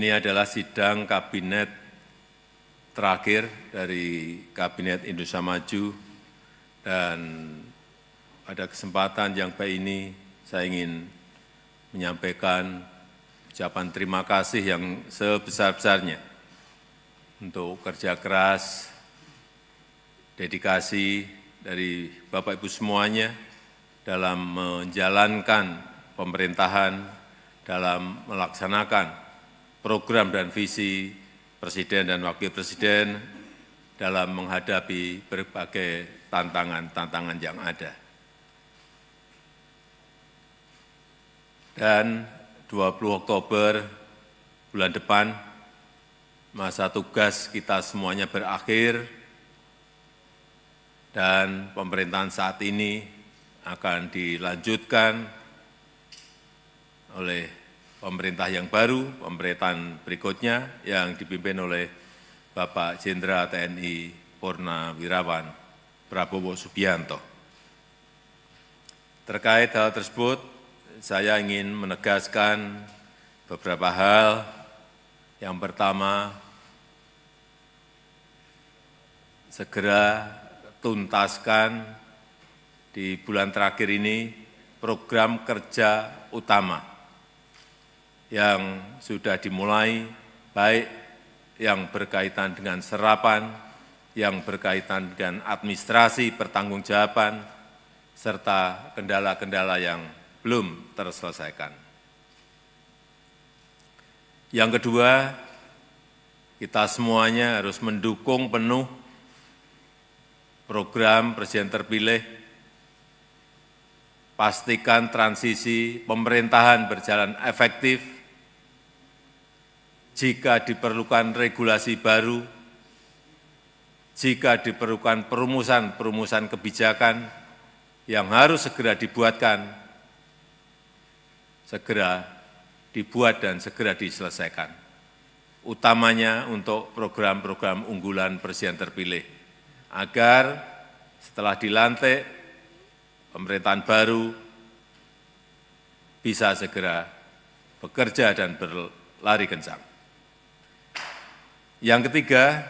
ini adalah sidang kabinet terakhir dari Kabinet Indonesia Maju, dan pada kesempatan yang baik ini saya ingin menyampaikan ucapan terima kasih yang sebesar-besarnya untuk kerja keras, dedikasi dari Bapak Ibu semuanya dalam menjalankan pemerintahan, dalam melaksanakan program dan visi Presiden dan Wakil Presiden dalam menghadapi berbagai tantangan-tantangan yang ada. Dan 20 Oktober bulan depan, masa tugas kita semuanya berakhir, dan pemerintahan saat ini akan dilanjutkan oleh pemerintah yang baru, pemerintahan berikutnya yang dipimpin oleh Bapak Jenderal TNI Purnawirawan Prabowo Subianto. Terkait hal tersebut, saya ingin menegaskan beberapa hal. Yang pertama, segera tuntaskan di bulan terakhir ini program kerja utama yang sudah dimulai, baik yang berkaitan dengan serapan, yang berkaitan dengan administrasi pertanggungjawaban, serta kendala-kendala yang belum terselesaikan. Yang kedua, kita semuanya harus mendukung penuh program Presiden terpilih. Pastikan transisi pemerintahan berjalan efektif. Jika diperlukan regulasi baru, jika diperlukan perumusan kebijakan yang harus segera dibuatkan, segera dibuat dan segera diselesaikan. Utamanya untuk program-program unggulan Presiden terpilih, agar setelah dilantik pemerintahan baru bisa segera bekerja dan berlari kencang. Yang ketiga,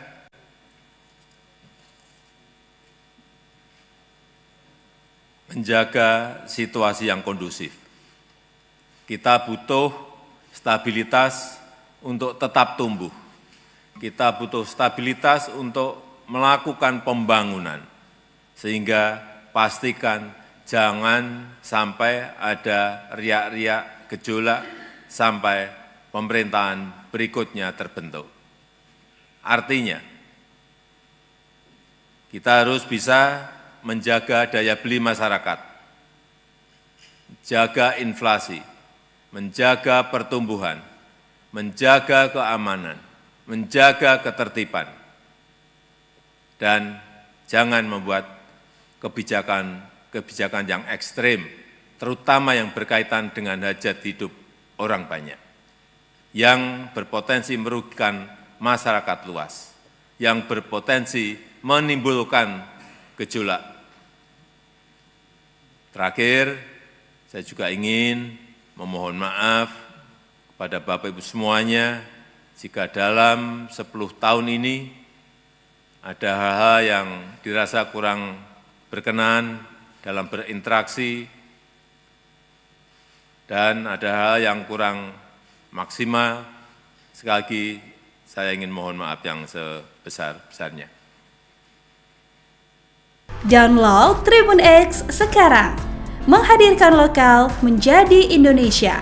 menjaga situasi yang kondusif. Kita butuh stabilitas untuk tetap tumbuh. Kita butuh stabilitas untuk melakukan pembangunan, sehingga pastikan jangan sampai ada riak-riak gejolak sampai pemerintahan berikutnya terbentuk. Artinya, kita harus bisa menjaga daya beli masyarakat, jaga inflasi, menjaga pertumbuhan, menjaga keamanan, menjaga ketertiban, dan jangan membuat kebijakan yang ekstrim, terutama yang berkaitan dengan hajat hidup orang banyak, yang berpotensi merugikan masyarakat luas, yang berpotensi menimbulkan gejolak. Terakhir, saya juga ingin memohon maaf kepada Bapak Ibu semuanya jika dalam 10 tahun ini ada hal-hal yang dirasa kurang berkenan dalam berinteraksi, dan ada hal yang kurang maksimal. Sekali lagi, saya ingin mohon maaf yang sebesar-besarnya. Download Tribun X sekarang, menghadirkan lokal menjadi Indonesia.